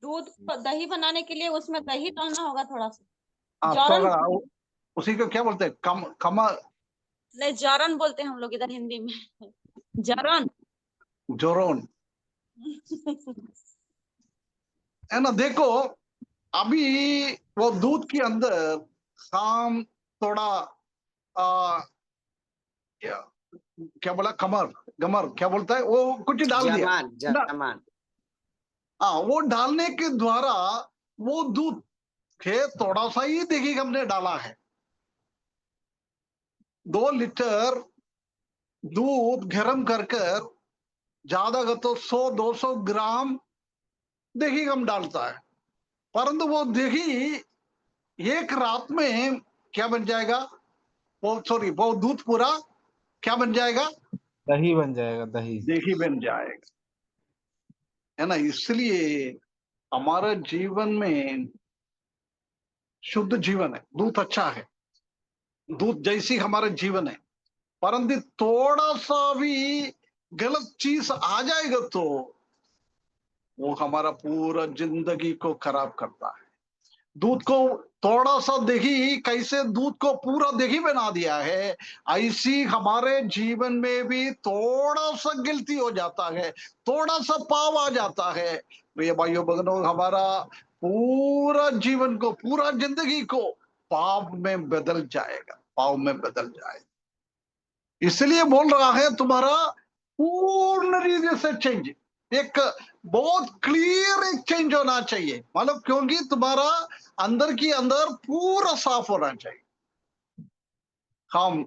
दूध दही बनाने के लिए उसमें दही डालना होगा थोड़ा सा। हाँ, जौरन तो उसी को क्या बोलते हैं? कमर नहीं, जौरन बोलते हैं हम लोग इधर हिंदी में। जौरन जोरोन है ना। देखो अभी वो दूध के अंदर हम थोड़ा क्या बोला, कमर गमर क्या बोलता है, वो कुछ डाल दिया जमान ना। जमान हाँ, वो डालने के द्वारा वो दूध के थोड़ा सा ही दही हमने डाला है। 2 लीटर दूध गर्म कर ज्यादा का तो 100-200 ग्राम दही हम डालता है। परंतु वो दही एक रात में क्या बन जाएगा? वो दूध पूरा क्या बन जाएगा? दही बन जाएगा, दही। दही बन जाएगा, है ना। इसलिए हमारे जीवन में शुद्ध जीवन है, दूध अच्छा है, दूध जैसी हमारा जीवन है। परंतु थोड़ा सा भी गलत चीज आ जाएगा तो वो हमारा पूरा जिंदगी को खराब करता है। दूध को थोड़ा सा दही कैसे दूध को पूरा दही बना दिया है, ऐसी हमारे जीवन में भी थोड़ा सा गलती हो जाता है, थोड़ा सा पाप आ जाता है। प्रिय भाइयों बहनों, हमारा पूरा जीवन को, पूरा जिंदगी को पाप में बदल जाएगा, पाप में बदल जाएगा। इसलिए बोल रहा है तुम्हारा पूर्ण रीति से चेंज, एक बहुत क्लियर एक चेंज होना चाहिए, मतलब क्योंकि तुम्हारा अंदर की अंदर पूरा साफ होना चाहिए। हम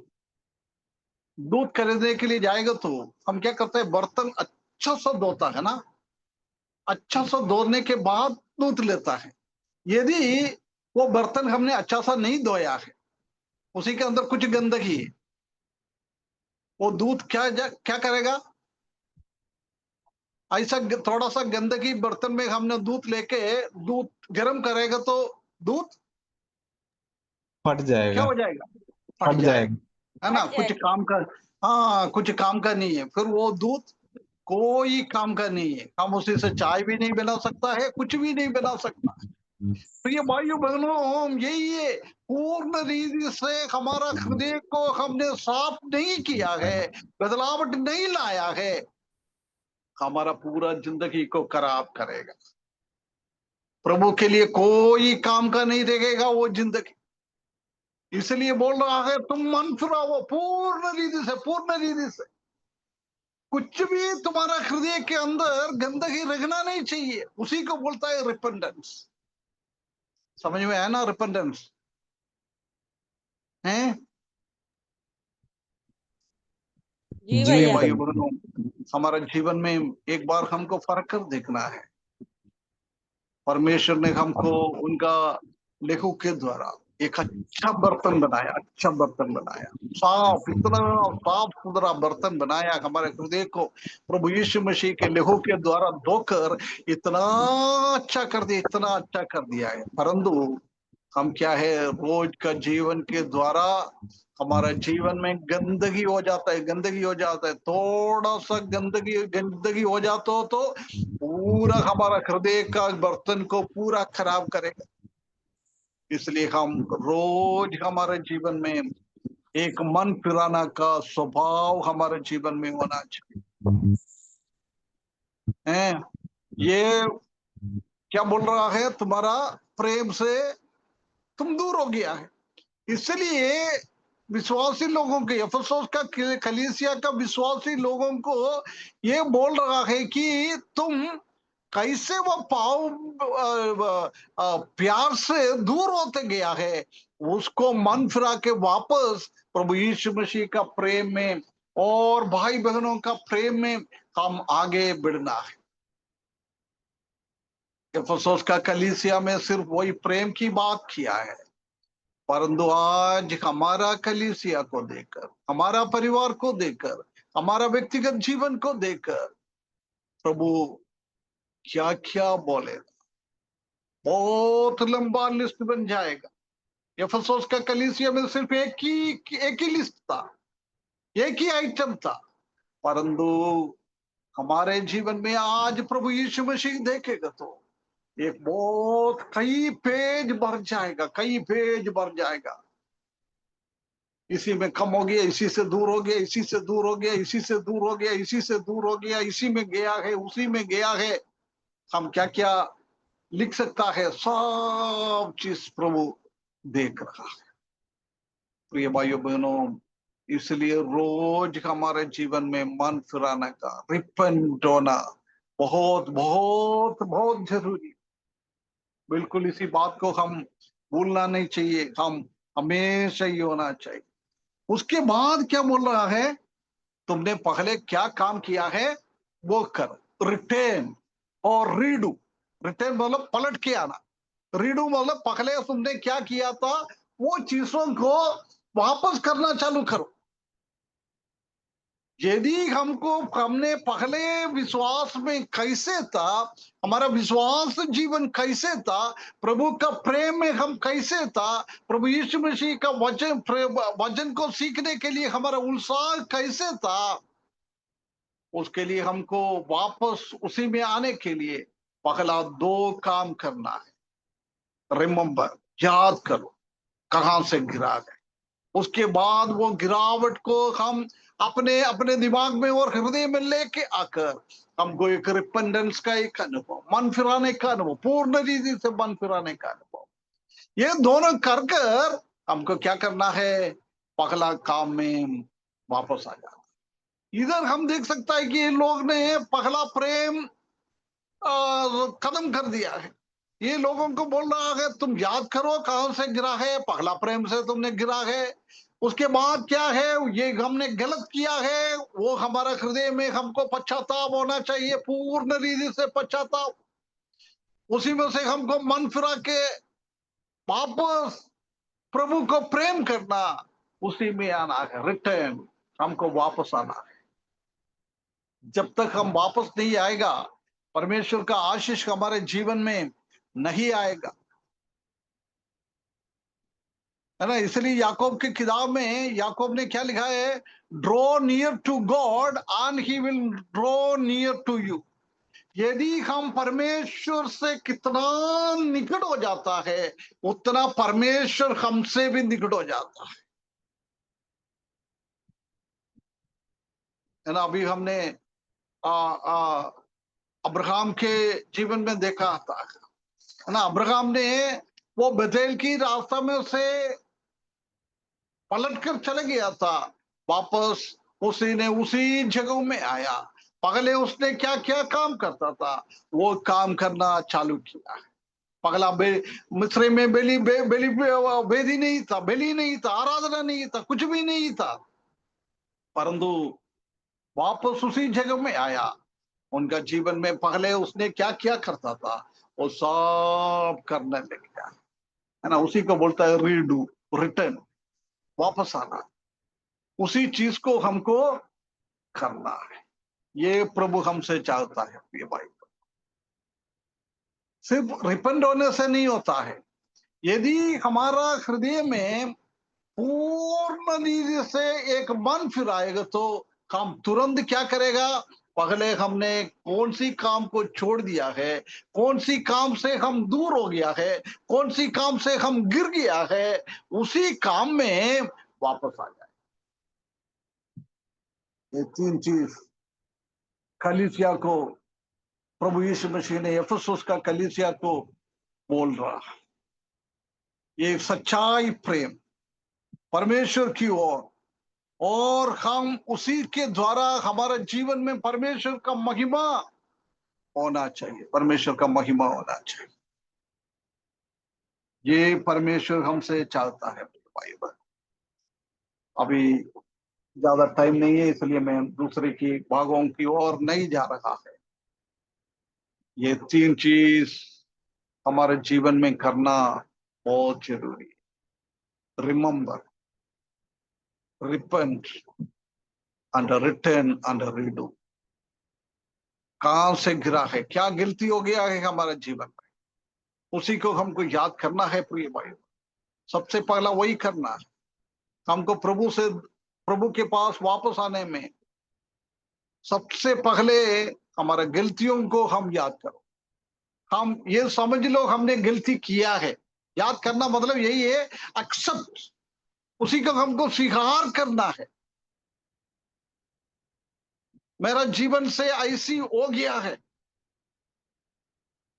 दूध खरीदने के लिए जाएगा तो हम क्या करते हैं, बर्तन अच्छा सा धोता है ना, अच्छा सा धोने के बाद दूध लेता है। यदि वो बर्तन हमने अच्छा सा नहीं धोया है, उसी के अंदर कुछ गंदगी है, वो दूध क्या करेगा, ऐसा थोड़ा सा गंदगी बर्तन में हमने दूध लेके दूध गर्म करेगा तो दूध फट क्या जाएगा। हो जाएगा, फट फट जाएगा, जाएगा। है ना, फट कुछ जाएगा। काम का, हाँ कुछ काम का नहीं है, फिर वो दूध कोई काम का नहीं है, हम उसी से चाय भी नहीं बना सकता है, कुछ भी नहीं बना सकता। तो ये भाइयों बहनों यही है, पूर्ण रीति से हमारा हृदय को हमने साफ नहीं किया है, बदलावट नहीं लाया है, हमारा पूरा जिंदगी को खराब करेगा। प्रभु के लिए कोई काम का नहीं देखेगा वो जिंदगी। इसलिए बोल रहा है तुम मन फिराओ पूर्ण रीति से, पूर्ण रीति से। कुछ भी तुम्हारा हृदय के अंदर गंदगी रखना नहीं चाहिए, उसी को बोलता है रिपेंडेंस। समझ में आया ना, रिपेंडेंस है। जी जी भैया। भाई अंकल। बहनों, हमारा जीवन में एक बार हमको फर्क कर देखना है। परमेश्वर ने हमको उनका लेखों के द्वारा एक अच्छा बर्तन बनाया, अच्छा बर्तन बनाया, साफ, इतना साफ सुथरा बर्तन बनाया, हमारे हृदय को प्रभु यीशु मसीह के लेखों के द्वारा धोकर इतना अच्छा कर दिया, इतना अच्छा कर दिया है। परंतु हम क्या है, रोज का जीवन के द्वारा हमारा जीवन में गंदगी हो जाता है, गंदगी हो जाता है, थोड़ा सा गंदगी गंदगी हो जाता हो तो पूरा हमारा हृदय का बर्तन को पूरा खराब करेगा। इसलिए हम रोज हमारे जीवन में एक मन फिराना का स्वभाव हमारे जीवन में होना चाहिए। हैं? ये क्या बोल रहा है, तुम्हारा प्रेम से तुम दूर हो गया है। इसलिए विश्वासी लोगों के, एफेसोस का कलीसिया का विश्वासी लोगों को ये बोल रहा है कि तुम कैसे वो प्यार से दूर होते गया है, उसको मन फिरा के वापस प्रभु यीशु मसीह का प्रेम में और भाई बहनों का प्रेम में हम आगे बढ़ना है। एफेसोस का कलीसिया में सिर्फ वही प्रेम की बात किया है, परंतु आज हमारा कलीसिया को देखकर, हमारा परिवार को देखकर, हमारा व्यक्तिगत जीवन को देखकर प्रभु क्या क्या बोलेगा, बहुत लंबा लिस्ट बन जाएगा। एफेसोस का कलीसिया में सिर्फ एक ही लिस्ट था, एक ही आइटम था, परंतु हमारे जीवन में आज प्रभु यीशु मसीह देखेगा तो एक बहुत कई पेज भर जाएगा, कई पेज भर जाएगा। इसी में कम हो गया, इसी से दूर हो गया, इसी से दूर हो गया, इसी से दूर हो गया, इसी से दूर हो गया, इसी में गया है, उसी में गया है, हम क्या क्या लिख सकता है, सब चीज प्रभु देख रहा है। प्रिय भाइयों बहनों, इसलिए रोज हमारे जीवन में मन फिराने का, रिपेंट होना बहुत बहुत बहुत जरूरी। बिल्कुल इसी बात को हम भूलना नहीं चाहिए, हम हमेशा ही होना चाहिए। उसके बाद क्या बोल रहा है, तुमने पहले क्या काम किया है वो कर, रिटर्न और रीडू। रिटर्न मतलब पलट के आना, रीडू मतलब पहले तुमने क्या किया था वो चीजों को वापस करना चालू करो। यदि हमने पहले विश्वास में कैसे था, हमारा विश्वास जीवन कैसे था, प्रभु का प्रेम में हम कैसे था, प्रभु यीशु मसीह का वचन को सीखने के लिए हमारा उत्साह कैसे था, उसके लिए हमको वापस उसी में आने के लिए पहला दो काम करना है। रिमेंबर, याद करो कहां से गिरा गए। उसके बाद वो गिरावट को हम अपने अपने दिमाग में और हृदय में लेके आकर हमको एक रिपेंडेंस का एक अनुभव, मन फिराने का अनुभव, पूर्ण रीति से मन फिराने का अनुभव, ये दोनों कर कर हमको क्या करना है, पहला काम में वापस आ जाता है। इधर हम देख सकता है कि ये लोग ने पहला प्रेम खत्म कर दिया है। ये लोगों को बोल रहा है तुम याद करो कहां से गिरा है, पहला प्रेम से तुमने गिरा है। उसके बाद क्या है, ये हमने गलत किया है, वो हमारा हृदय में हमको पश्चाताप होना चाहिए, पूर्ण रीति से पश्चाताप। उसी में से हमको मन फिरा के वापस प्रभु को प्रेम करना, उसी में आना है, रिटर्न, हमको वापस आना है। जब तक हम वापस नहीं आएगा, परमेश्वर का आशीष हमारे जीवन में नहीं आएगा, है ना। इसलिए याकूब की किताब में याकूब ने क्या लिखा है, draw near to God and he will draw near to you. यदि हम परमेश्वर से कितना निकट हो जाता है, उतना परमेश्वर हमसे भी निकट हो जाता है ना। अभी हमने अब्राहम के जीवन में देखा था, है ना। अब्राहम ने वो बेतेल की रास्ता में से पलट कर चले गया था, वापस उसी ने उसी जगह में आया। पहले उसने क्या क्या काम करता था, वो काम करना चालू किया है। पगला मिस्र में बेदी नहीं था, बेली नहीं था, आराधना नहीं था, कुछ भी नहीं था, परंतु वापस उसी जगह में आया। उनका जीवन में पहले उसने क्या क्या करता था, वो सब करने लग गया, है ना। उसी को बोलता है रीडू, रिटर्न, वापस आना। उसी चीज को हमको करना है। ये प्रभु हमसे चाहता है प्रिय भाई। सिर्फ रिपेंट होने से नहीं होता है, यदि हमारा हृदय में पूर्ण रीति से एक मन फिराएगा तो हम तुरंत क्या करेगा, पहले हमने कौन सी काम को छोड़ दिया है, कौन सी काम से हम दूर हो गया है, कौन सी काम से हम गिर गया है, उसी काम में वापस आ जाए। ये तीन चीज कलीसिया को, प्रभु यीशु मसीह ने एफेसुस का कलीसिया को बोल रहा है। ये सच्चाई, प्रेम परमेश्वर की ओर, और हम उसी के द्वारा हमारे जीवन में परमेश्वर का महिमा होना चाहिए, परमेश्वर का महिमा होना चाहिए। ये परमेश्वर हमसे चाहता है भाई बहन। अभी ज्यादा टाइम नहीं है, इसलिए मैं दूसरे की भागों की ओर नहीं जा रहा है। ये तीन चीज हमारे जीवन में करना बहुत जरूरी है। Remember, repent and return and redo. कहां से गिरा है, क्या गलती हो गया है हमारे जीवन में, उसी को हमको याद करना है प्रिय भाई। सबसे पहला वही करना है हमको। प्रभु के पास वापस आने में सबसे पहले हमारे गलतियों को हम याद करो। हम ये समझ लो हमने गलती किया है। याद करना मतलब यही है, एक्सेप्ट, उसी को हमको स्वीकार करना है। मेरा जीवन से ऐसी हो गया है,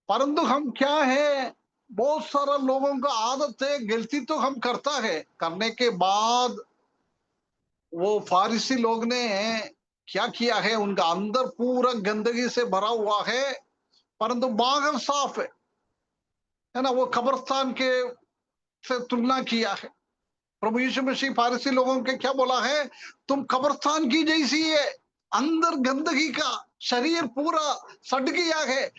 परंतु हम क्या है, बहुत सारा लोगों का आदत है, गलती तो हम करता है, करने के बाद वो फारिसी लोग ने क्या किया है, उनका अंदर पूरा गंदगी से भरा हुआ है, परंतु बाहर साफ है ना। वो कब्रिस्तान के से तुलना किया है। प्रभु यीशु मसीह फारिसी लोगों के क्या बोला है, तुम कब्रिस्तान की जैसी है, अंदर गंदगी का, शरीर पूरा सड़ गया है,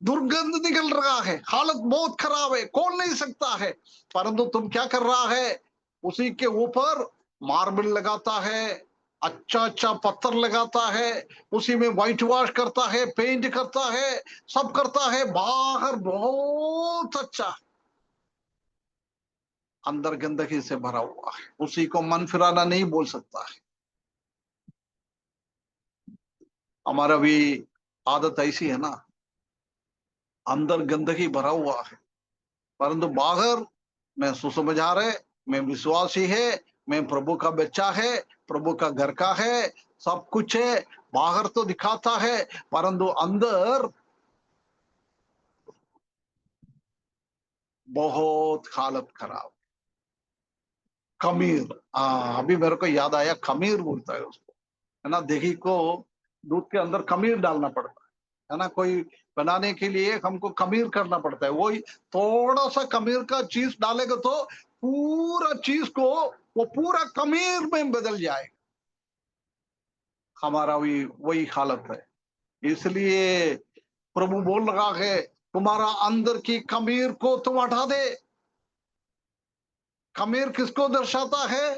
दुर्गंध निकल रहा है, हालत बहुत खराब है, खोल नहीं सकता है, परंतु तुम क्या कर रहा है, उसी के ऊपर मार्बल लगाता है, अच्छा अच्छा पत्थर लगाता है, उसी में व्हाइट वॉश करता है, पेंट करता है, सब करता है, बाहर बहुत अच्छा, अंदर गंदगी से भरा हुआ है। उसी को मन फिराना नहीं बोल सकता है। हमारा भी आदत ऐसी है ना, अंदर गंदगी भरा हुआ है, परंतु बाहर मैं सुसमाचार है, मैं विश्वासी है, मैं प्रभु का बच्चा है, प्रभु का घर का है, सब कुछ है, बाहर तो दिखाता है, परंतु अंदर बहुत हालत खराब, खमीर, हाँ अभी मेरे को याद आया, खमीर बोलता है उसको, है ना। दही को दूध के अंदर खमीर डालना पड़ता है ना। कोई बनाने के लिए हमको खमीर करना पड़ता है। वही थोड़ा सा खमीर का चीज डालेगा तो पूरा चीज को वो पूरा खमीर में बदल जाएगा। हमारा भी वही हालत है। इसलिए प्रभु बोल रहा है, तुम्हारा अंदर की खमीर को तुम हटा दे। खमीर किसको दर्शाता है?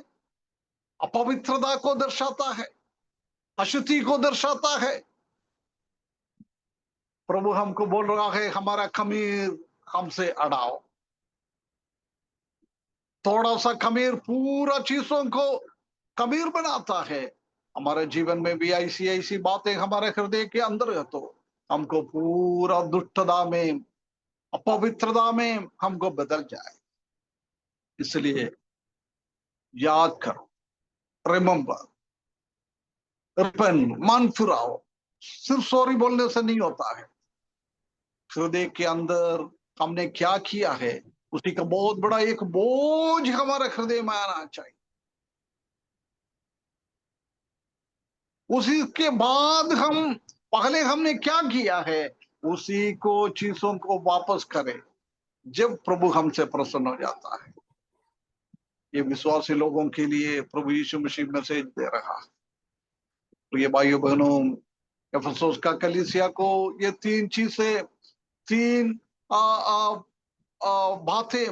अपवित्रता को दर्शाता है, अशुद्धि को दर्शाता है। प्रभु हमको बोल रहा है, हमारा खमीर हमसे हटाओ। थोड़ा सा खमीर पूरा चीजों को खमीर बनाता है। हमारे जीवन में भी ऐसी ऐसी बातें हमारे हृदय के अंदर है तो हमको पूरा दुष्टता में, अपवित्रता में हमको बदल जाए। इसलिए याद करो, रिमेंबर, रिपेंट, मन फिराओ। सिर्फ सॉरी बोलने से नहीं होता है। हृदय के अंदर हमने क्या किया है उसी का बहुत बड़ा एक बोझ हमारे हृदय में आना चाहिए। उसी के बाद हम पहले हमने क्या किया है उसी को चीजों को वापस करें जब प्रभु हमसे प्रसन्न हो जाता है। ये विश्वासी लोगों के लिए प्रभु यीशु मसीह मैसेज दे रहा है। तो ये भाइयों बहनों, एफेसुस का कलीसिया को ये तीन चीजें, तीन बातें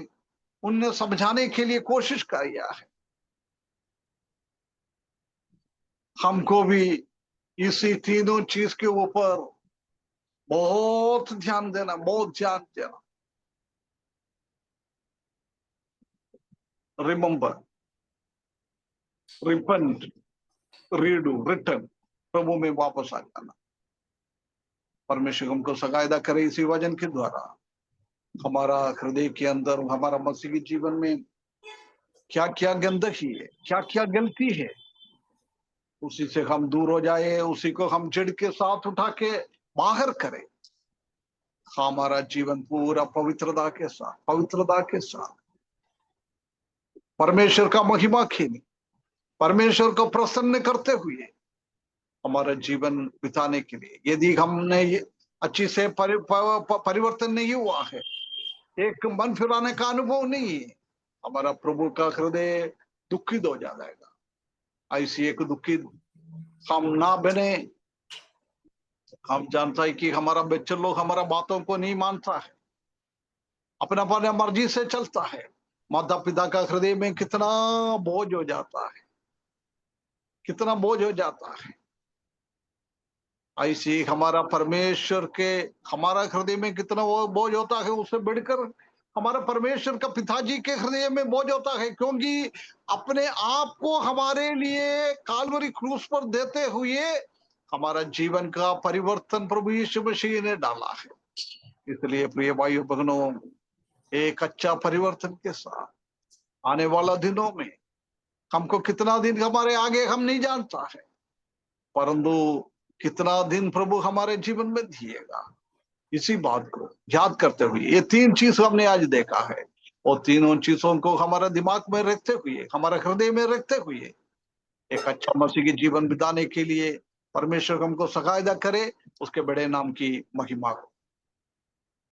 उनने समझाने के लिए कोशिश किया है। हमको भी इसी तीनों चीज के ऊपर बहुत ध्यान देना, बहुत ध्यान देना। रिमेंबर, रिपेंट, रीडू, रिटर्न, प्रभु में वापस आ जाना। परमेश्वर हमको सहायता करे इसी वचन के द्वारा। हमारा हृदय के अंदर, हमारा मसीही जीवन में क्या क्या गंदगी है, क्या क्या गलती है, उसी से हम दूर हो जाए, उसी को हम जड़ के साथ उठा के बाहर करें। हमारा जीवन पूरा पवित्रता के साथ परमेश्वर का महिमा खेली, परमेश्वर को प्रसन्न करते हुए हमारा जीवन बिताने के लिए, यदि हमने ये अच्छी से परिवर्तन नहीं हुआ है, एक मन फिराने का अनुभव नहीं है, हमारा प्रभु का हृदय दुखित हो जाएगा। ऐसी एक दुखित हम ना बने। हम जानता है कि हमारा बच्चे लोग हमारा बातों को नहीं मानता है, अपना मर्जी से चलता है। माता पिता का हृदय में कितना बोझ हो जाता है, कितना बोझ हो जाता है। ऐसी हमारा परमेश्वर के, हमारा हृदय में कितना वो बोझ होता है, उससे बढ़कर हमारा परमेश्वर का पिताजी के हृदय में बोझ होता है। क्योंकि अपने आप को हमारे लिए काल्वरी क्रूस पर देते हुए हमारा जीवन का परिवर्तन प्रभु यीशु मसीह ने डाला है। इसलिए प्रिय भाइयों बहनों, एक अच्छा परिवर्तन के साथ आने वाला दिनों में, हमको कितना दिन हमारे आगे हम नहीं जानता है, परंतु कितना दिन प्रभु हमारे जीवन में दिएगा, इसी बात को याद करते हुए ये तीन चीज हमने आज देखा है, और तीनों चीजों को हमारे दिमाग में रखते हुए, हमारे हृदय में रखते हुए एक अच्छा मसीह की जीवन बिताने के लिए परमेश्वर हमको सहायता करे। उसके बड़े नाम की महिमा को